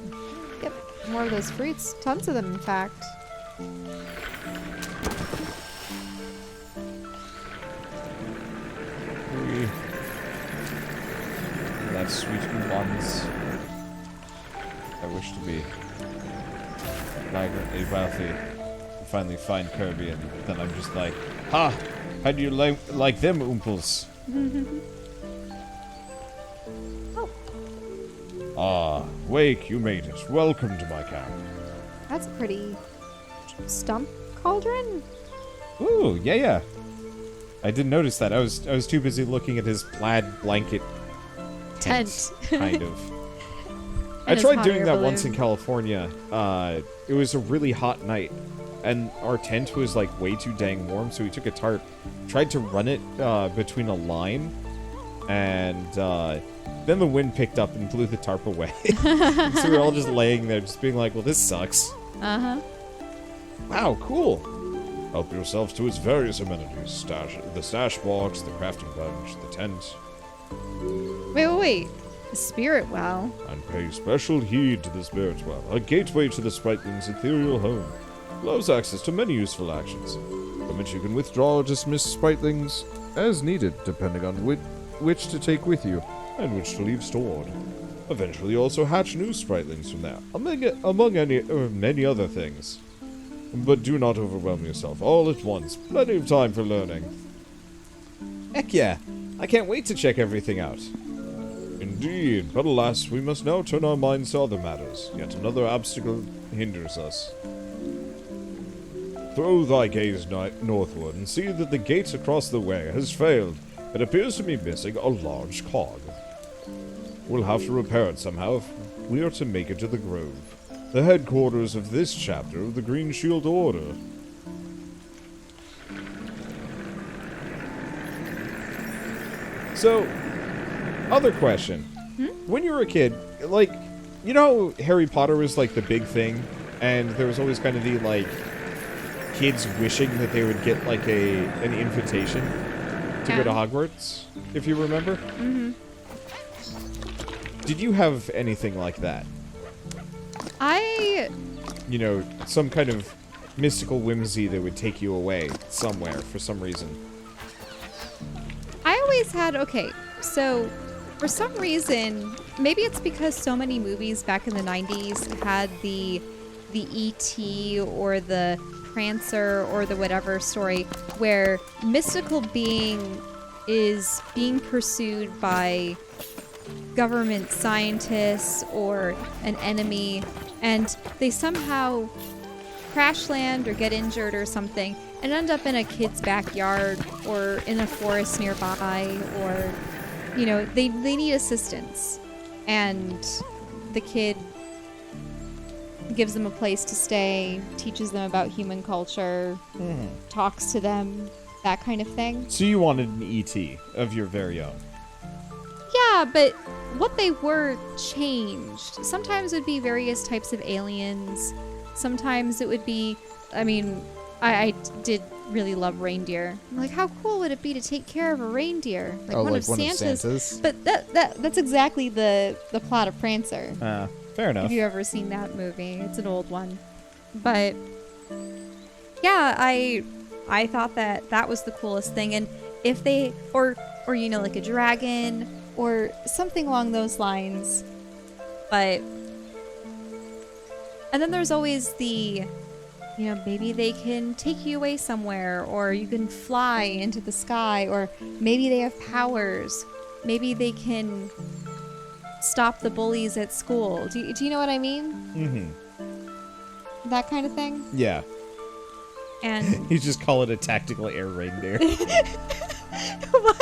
Yep. More of those fruits. Tons of them, in fact. That sweet ones. I wish to be migrantly wealthy. Finally find Kirby, and then I'm just like, ha! How do you like them oomples? Oh. Ah, Wake, you made it. Welcome to my camp. That's a pretty stump cauldron? Ooh, yeah. I didn't notice that. I was too busy looking at his plaid blanket tent. Kind of. I tried doing that once in California. It was a really hot night, and our tent was like way too dang warm, so we took a tarp, tried to run it between a line, and then the wind picked up and blew the tarp away. So we were all just laying there, just being like, well, this sucks. Uh-huh. Wow, cool. Help yourselves to its various amenities. The stash box, the crafting bench, the tent. Wait. The spirit well. And pay special heed to the spirit well, a gateway to the Spritelings' ethereal home. Allows access to many useful actions, from which you can withdraw or dismiss Spritelings as needed, depending on which to take with you, and which to leave stored. Eventually you also hatch new Spritelings from there, among many other things. But do not overwhelm yourself all at once. Plenty of time for learning. Heck yeah. I can't wait to check everything out. Indeed, but alas, we must now turn our minds to other matters. Yet another obstacle hinders us. Throw thy gaze northward and see that the gate across the way has failed. It appears to be missing a large cog. We'll have to repair it somehow if we are to make it to the Grove, the headquarters of this chapter of the Green Shield Order. So, other question. When you were a kid, like, you know Harry Potter was like the big thing, and there was always kind of the, like, kids wishing that they would get, like, an invitation to go to Hogwarts, if you remember? Mm-hmm. Did you have anything like that? You know, some kind of mystical whimsy that would take you away somewhere for some reason. I always had, okay, so for some reason, maybe it's because so many movies back in the 90s had the E.T. or the Prancer or the whatever story where mystical being is being pursued by government scientists or an enemy, and they somehow crash land or get injured or something and end up in a kid's backyard or in a forest nearby, or, you know, they need assistance. And the kid gives them a place to stay, teaches them about human culture, talks to them, that kind of thing. So you wanted an ET of your very own. Yeah, but what they were changed. Sometimes it would be various types of aliens. Sometimes it would be, I mean, I did really love reindeer. I'm like, how cool would it be to take care of a reindeer? Like one of Santa's. But that's exactly the plot of Prancer. Fair enough. If you've ever seen that movie, it's an old one. But yeah, I thought that was the coolest thing. And if they, or you know, like a dragon or something along those lines. But, and then there's always the, you know, maybe they can take you away somewhere, or you can fly into the sky, or maybe they have powers. Maybe they can stop the bullies at school. Do you know what I mean? Mm-hmm. That kind of thing? Yeah. And you just call it a tactical air reindeer. What?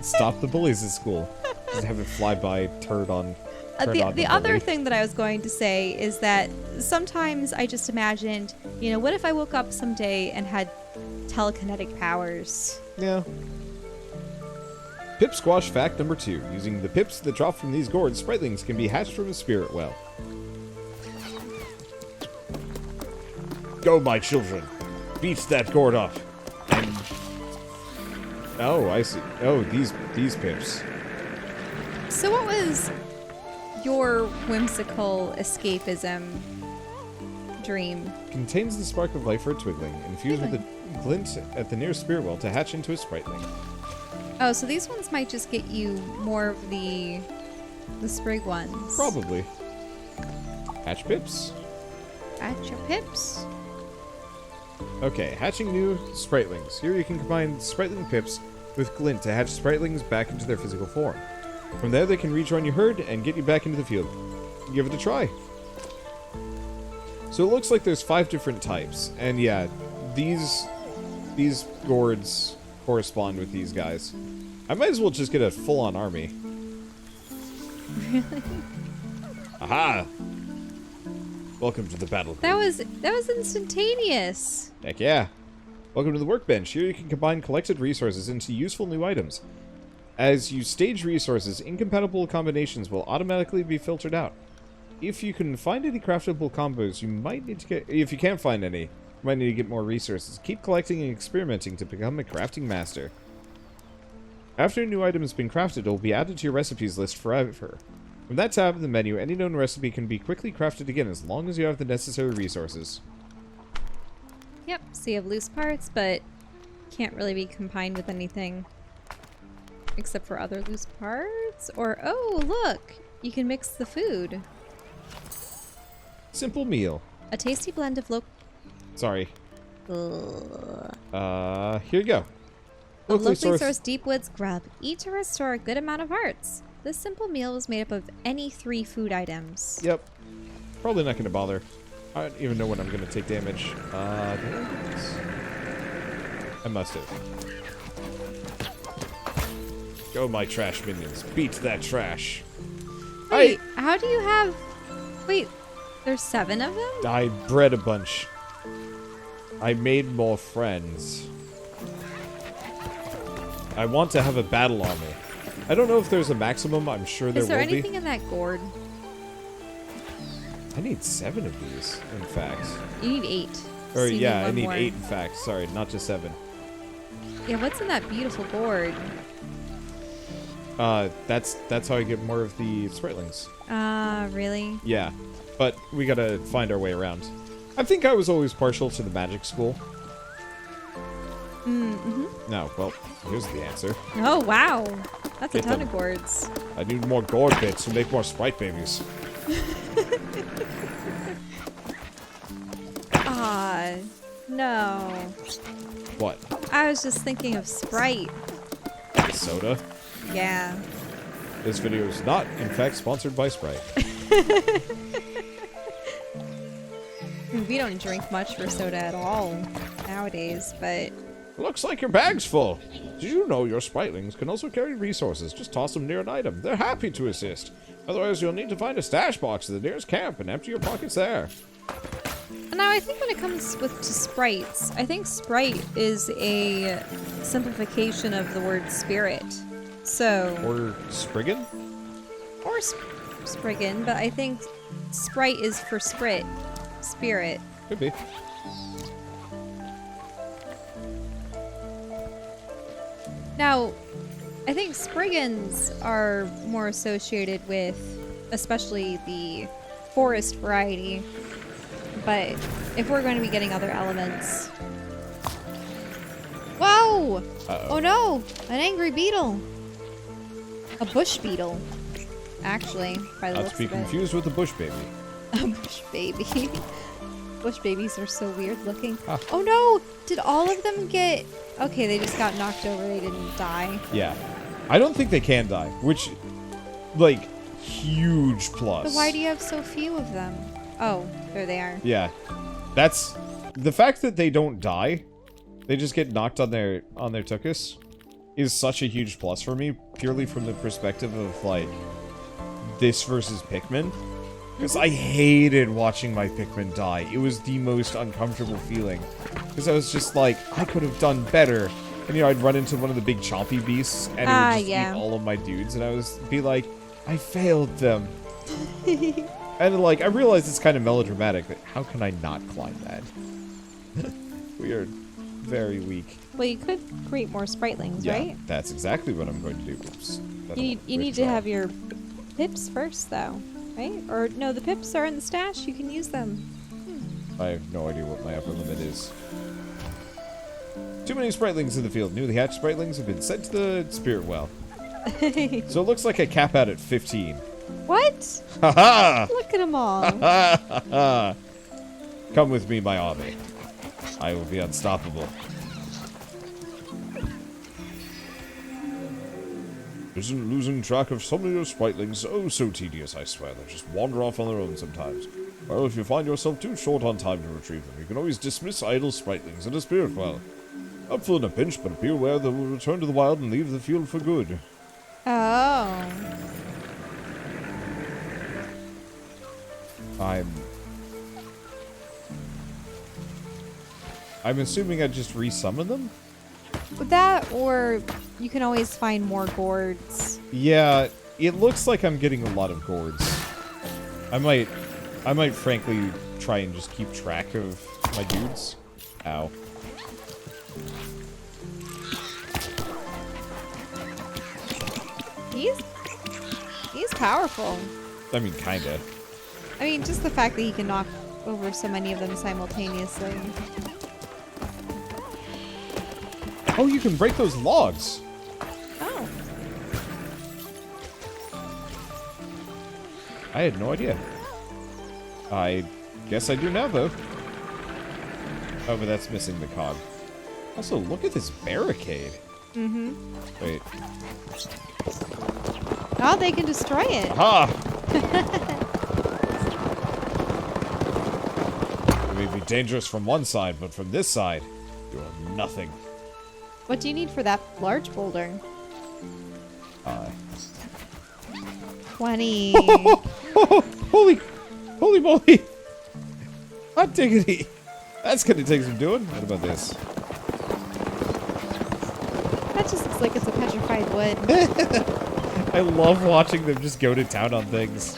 Stop the bullies at school. Just have it fly by, turn on the other thing that I was going to say is that sometimes I just imagined, you know, what if I woke up someday and had telekinetic powers? Yeah. Pip Squash fact number 2. Using the pips that drop from these gourds, Spritelings can be hatched from a spirit well. Go, my children. Beat that gourd up. And... oh, I see. Oh, these pips. So what was your whimsical escapism dream? Contains the spark of life for a twigling, infused with a glint at the nearest spirit well to hatch into a spriteling. Oh, so these ones might just get you more of the sprig ones. Probably. Hatch pips. Hatch your pips. Okay, hatching new Spritelings. Here you can combine Spriteling pips with glint to hatch Spritelings back into their physical form. From there they can rejoin your herd and get you back into the field. Give it a try. So it looks like there's 5 different types, and yeah, these gourds correspond with these guys. I might as well just get a full-on army. Really? Aha! Welcome to the battle. That was instantaneous. Heck yeah. Welcome to the workbench. Here you can combine collected resources into useful new items. As you stage resources, incompatible combinations will automatically be filtered out. If you can find any craftable combos, you might need to get... if you can't find any, you might need to get more resources. Keep collecting and experimenting to become a crafting master. After a new item has been crafted, it will be added to your recipes list forever. From that tab in the menu, any known recipe can be quickly crafted again as long as you have the necessary resources. Yep, so you have loose parts, but can't really be combined with anything except for other loose parts. Or, oh, look, you can mix the food. Simple meal. A tasty blend of Sorry. Ugh. Here you go. Locally sourced deep woods grub. Eat to restore a good amount of hearts. This simple meal was made up of any 3 food items. Yep. Probably not going to bother. I don't even know when I'm going to take damage. Did I get this? I must have. Go, my trash minions. Beat that trash. Wait, how do you have... Wait, there's 7 of them? I bred a bunch. I made more friends. I want to have a battle army. I don't know if there's a maximum. I'm sure there will be. Is there anything in that gourd? I need 7 of these, in fact. You need 8. Or So you yeah, I one need more. 8 in fact. Sorry, not just 7. Yeah, what's in that beautiful gourd? That's how I get more of the Spritelings. Really? Yeah, but we gotta find our way around. I think I was always partial to the magic school. Mm-hmm. No, well, here's the answer. Oh, wow. That's a Get ton them. of gourds. I need more gourd bits to make more sprite babies. Ah, no. What? I was just thinking of Sprite. soda. Yeah. This video is not, in fact, sponsored by Sprite. We don't drink much for soda at all nowadays, but... Looks like your bag's full. Did you know your Spritelings can also carry resources? Just toss them near an item. They're happy to assist. Otherwise, you'll need to find a stash box at the nearest camp and empty your pockets there. Now, I think when it comes to sprites, I think sprite is a simplification of the word spirit. So... Or Spriggan? Or Spriggan, but I think sprite is for spirit. Could be. Now, I think Spriggans are more associated with, especially the forest variety, but if we're going to be getting other elements... Whoa! Uh-oh. Oh no! An angry beetle! A bush beetle, actually, by the Not looks to be of it. confused with the bush baby. A bush baby. Bush babies are so weird looking. Ah. Oh no! Did all of them get... Okay, they just got knocked over, they didn't die. Yeah. I don't think they can die, which, like, huge plus. But why do you have so few of them? Oh, there they are. Yeah. That's... The fact that they don't die, they just get knocked on their tuchus, is such a huge plus for me, purely from the perspective of, like, this versus Pikmin. Because I hated watching my Pikmin die. It was the most uncomfortable feeling. Because I was just like, I could have done better. And, you know, I'd run into one of the big chompy beasts, and it would just eat all of my dudes, and I was be like, I failed them. And, like, I realize it's kind of melodramatic, but how can I not climb that? We are very weak. Well, you could create more Spritelings, Yeah, right? that's exactly what I'm going to do. Oops. You need to have your pips first, though, right? Or, no, the pips are in the stash. You can use them. I have no idea what my upper limit is. Too many Spritelings in the field. Newly hatched Spritelings have been sent to the Spirit Well. So it looks like I cap out at 15. What? Ha Look at them all. ha! Come with me, my army. I will be unstoppable. Isn't losing track of some of your Spritelings oh so tedious, I swear. They just wander off on their own sometimes. Well, if you find yourself too short on time to retrieve them, you can always dismiss idle Spritelings in a Spirit Well. Helpful in a pinch, but be aware they will return to the wild and leave the field for good. Oh. I'm assuming I just resummon them? That, or you can always find more gourds. Yeah, it looks like I'm getting a lot of gourds. I might frankly try and just keep track of my dudes. Ow. He's powerful. I mean, kinda. I mean, just the fact that he can knock over so many of them simultaneously. Oh, you can break those logs! Oh. I had no idea. I guess I do now, though. Oh, but that's missing the cog. Also, look at this barricade. Mm-hmm. Wait. Oh, they can destroy it. Aha! It may be dangerous from one side, but from this side, you are nothing. What do you need for that large boulder? 20. Holy moly! Hot diggity! That's gonna take some doing. What about this? That just looks like it's a petrified wood. I love watching them just go to town on things.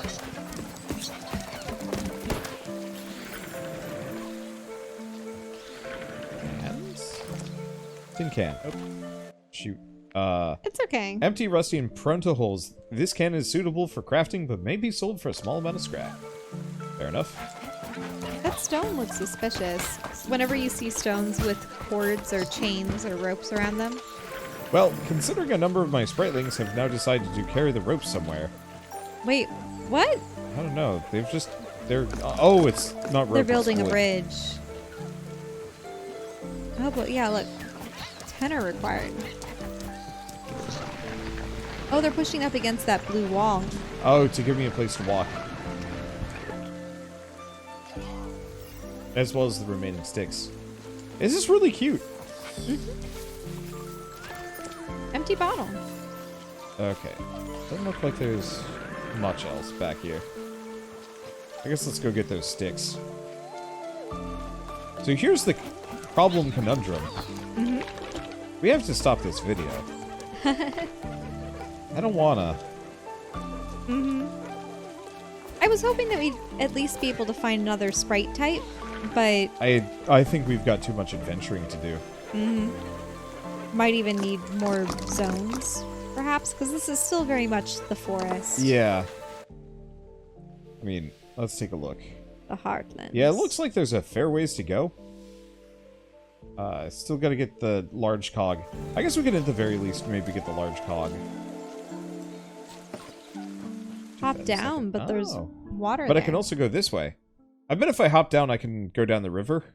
Cans? Tin can. Oh, shoot. It's okay. Empty, rusty, and prone to holes. This can is suitable for crafting, but may be sold for a small amount of scrap. Fair enough. That stone looks suspicious. Whenever you see stones with cords or chains or ropes around them. Well, considering a number of my Spritelings have now decided to carry the ropes somewhere. Wait, what? I don't know. They're... Oh, it's not rope. They're building it's a wood. bridge. Oh, but yeah, look. 10 are required. Oh, they're pushing up against that blue wall. Oh, to give me a place to walk. As well as the remaining sticks. This is really cute. Empty bottle. Okay. Doesn't look like there's much else back here. I guess let's go get those sticks. So here's the problem conundrum. We have to stop this video. I don't wanna. I was hoping that we'd at least be able to find another sprite type, but I think we've got too much adventuring to do. might even need more zones, perhaps, because this is still very much the forest. Yeah. I mean, let's take a look. The heartlands. Yeah, it looks like there's a fair ways to go. Still gotta get the large cog. I guess we could at the very least maybe get the large cog. Hop down, but there's water But there. I can also go this way. I bet if I hop down, I can go down the river.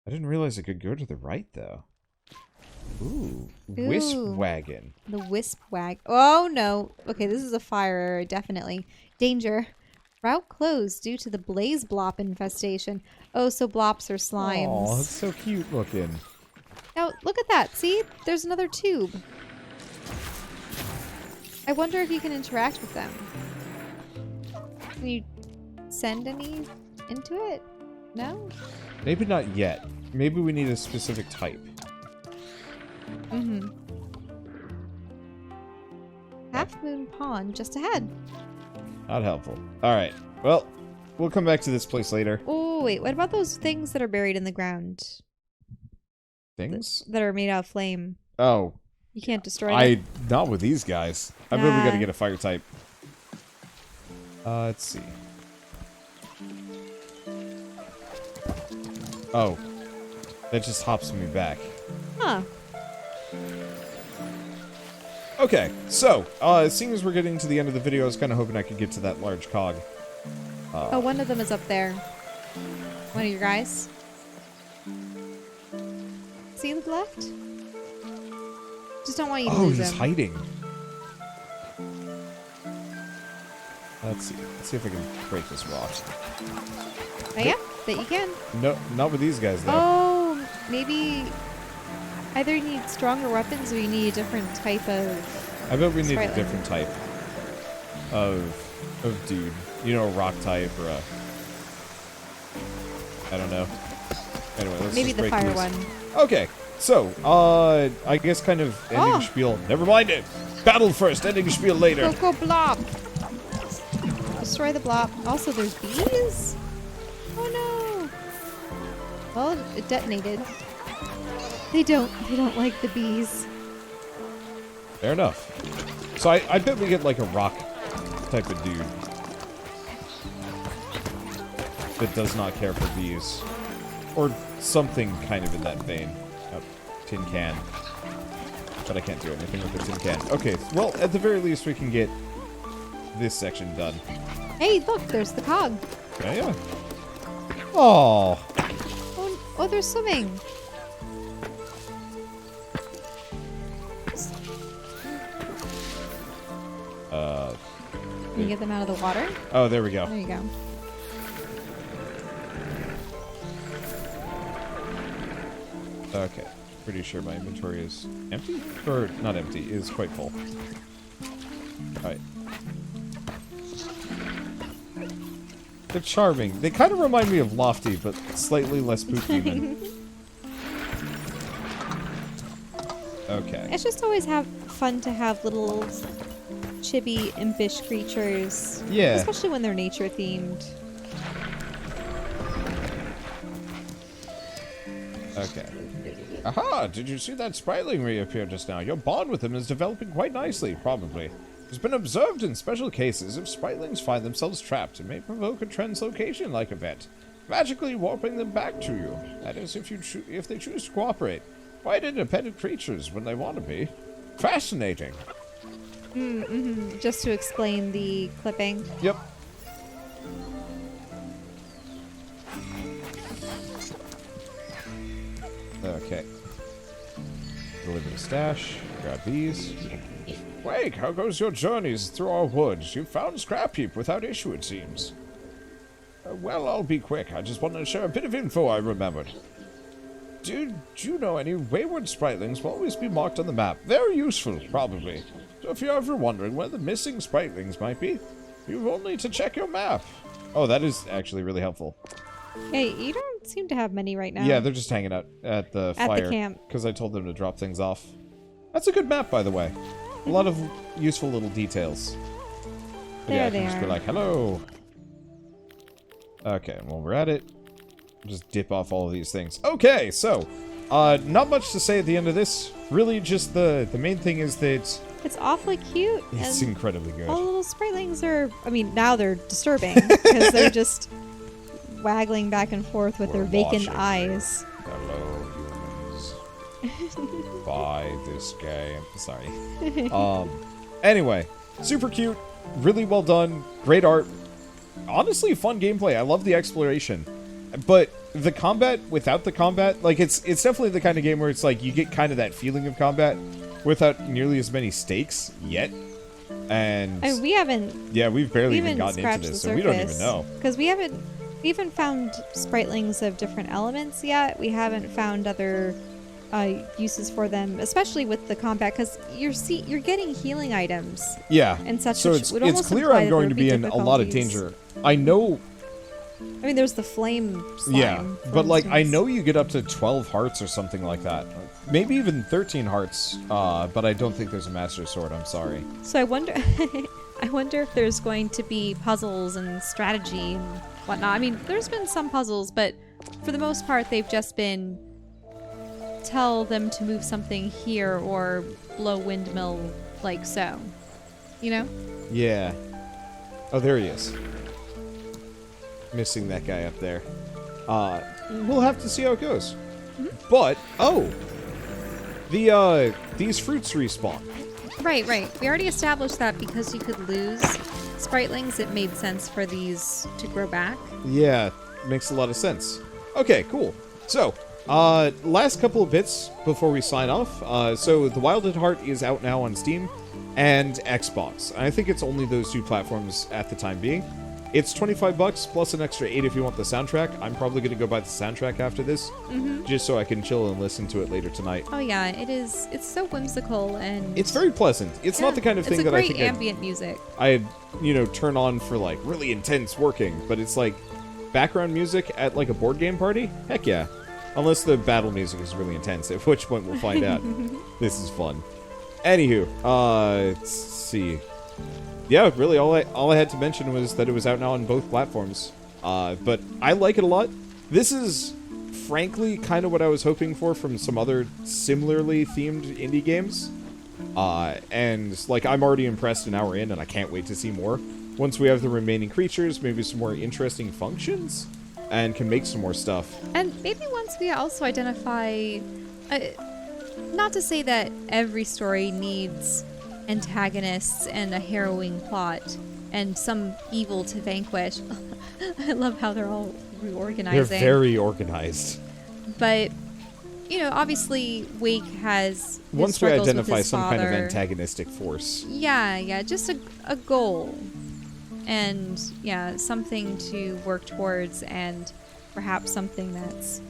I didn't realize I could go to the right, though. Ooh. Wisp wagon. The wisp wag. Oh, no. Okay, this is a fire area, definitely. Danger. Route closed due to the blaze blop infestation. Oh, so blops are slimes. Oh, it's so cute looking. Now, look at that. See? There's another tube. I wonder if you can interact with them. Can you send any into it? No? Maybe not yet. Maybe we need a specific type. Half Moon Pond just ahead. Not helpful. Alright. Well, we'll come back to this place later. Oh, wait. What about those things that are buried in the ground? Things? That are made out of flame. Oh. You can't destroy them. Not with these guys. I bet we gotta get a fire type. Let's see. Oh. That just hops me back. Huh. Okay, so, seeing as we're getting to the end of the video, I was kind of hoping I could get to that large cog. Oh, one of them is up there. One of your guys. See the left? Just don't want you to lose he's him. hiding. Let's see. Let's see if I can break this rock. Oh, yeah? Bet you can. No, not with these guys, though. Oh, maybe either you need stronger weapons or you need a different type of... I bet we need a Spriteling. different type of dude. You know, a rock type or a... I don't know. Anyway, let's Maybe just the break fire these. one. Okay, so, I guess kind of ending spiel. Never mind it! Battle first, ending spiel later. Go blob! Destroy the blob. Also, there's bees? Oh no! Well, it detonated. They don't like the bees. Fair enough. So I bet we get like a rock type of dude that does not care for bees. Or something kind of in that vein. A tin can. But I can't do anything with a tin can. Okay, well, at the very least we can get this section done. Hey, look, there's the cog. Yeah. Oh. Oh, they're swimming. Can you get them out of the water? Oh, there we go. There you go. Okay. Pretty sure my inventory is empty? Or, not empty, is quite full. Alright. They're charming. They kind of remind me of Lofty, but slightly less poop demon. Okay. It's just always fun to have little chibi, impish creatures. Yeah. Especially when they're nature themed. Okay. Aha! Did you see that Spriteling reappear just now? Your bond with him is developing quite nicely, probably. It's been observed in special cases if Spritelings find themselves trapped, it may provoke a translocation-like event, magically warping them back to you. That is, if they choose to cooperate. Quite independent creatures when they want to be. Fascinating. Just to explain the clipping. Yep. Okay. Deliver the stash. Grab these. Wake, how goes your journeys through our woods? You've found scrap heap without issue, it seems. Well, I'll be quick. I just wanted to share a bit of info I remembered. Do you know any wayward Spritelings will always be marked on the map? Very useful, probably. So if you're ever wondering where the missing Spritelings might be, you've only to check your map. Oh, that is actually really helpful. Hey, you don't seem to have many right now. Yeah, they're just hanging out at the fire. At the camp. Because I told them to drop things off. That's a good map, by the way. A lot of useful little details. But There yeah, I they can just be are. like, hello. Okay, well, we're at it. Just dip off all of these things. Okay, so, not much to say at the end of this. Really, just the main thing is that It's awfully cute. it's and incredibly good. all the little Spritelings are, I mean, now they're disturbing because they're just waggling back and forth with their We're vacant watching. eyes. Hello, humans. Buy this game. Sorry. Anyway, super cute, really well done, great art. Honestly, fun gameplay. I love the exploration. But the combat without the combat, like it's definitely the kind of game where it's like you get kind of that feeling of combat without nearly as many stakes yet. And We haven't yeah, we've barely even even gotten into scratched this, the so we don't even know. Because we haven't found Spritelings of different elements yet. We haven't found other uses for them, especially with the combat, because you're getting healing items. Yeah. And such, so which it's would it's almost clear imply I'm that going there to would be be in a lot of difficulties. danger. I know. I mean, there's the flame slime. Yeah, for but like I instance. know you get up to 12 hearts or something like that. Maybe even 13 hearts, but I don't think there's a master sword, I'm sorry. So I wonder, I wonder if there's going to be puzzles and strategy and whatnot. I mean, there's been some puzzles, but for the most part, they've just been tell them to move something here or blow windmill like so. You know? Yeah. Oh, there he is. Missing that guy up there. We'll have to see how it goes. But, oh! These fruits respawn. Right. We already established that because you could lose Spritelings, it made sense for these to grow back. Yeah, makes a lot of sense. Okay, cool. So, last couple of bits before we sign off. So, The Wild at Heart is out now on Steam and Xbox. And I think it's only those two platforms at the time being. It's $25 plus an extra $8 if you want the soundtrack. I'm probably going to go buy the soundtrack after this, just so I can chill and listen to it later tonight. Oh yeah, it is. It's so whimsical and It's very pleasant. It's not the kind of thing that I It's think a great ambient music. I'd turn on for like really intense working, but it's like background music at like a board game party. Heck yeah, unless the battle music is really intense, at which point we'll find out. This is fun. Anywho, let's see. Yeah, really, all I had to mention was that it was out now on both platforms. But I like it a lot. This is, frankly, kind of what I was hoping for from some other similarly themed indie games. And, like, I'm already impressed an hour in, and I can't wait to see more. Once we have the remaining creatures, maybe some more interesting functions, and can make some more stuff. And maybe once we also identify, not to say that every story needs antagonists and a harrowing plot and some evil to vanquish. I love how they're all reorganizing. They're very organized. But, obviously Wake has his Once we struggles with identify his some kind of father. antagonistic force. Yeah, just a goal. And, yeah, something to work towards and perhaps something that's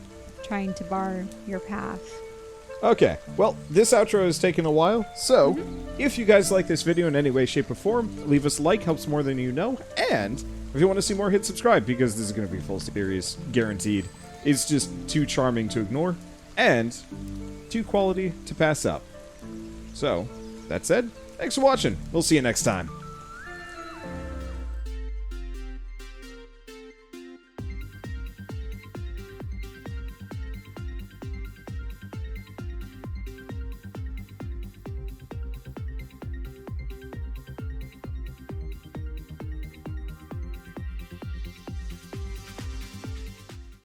trying to bar your path. Okay, well, this outro has taken a while, so if you guys like this video in any way, shape, or form, leave us a like, helps more than you know, and if you want to see more, hit subscribe, because this is going to be full series, guaranteed. It's just too charming to ignore, and too quality to pass up. So, that said, thanks for watching. We'll see you next time.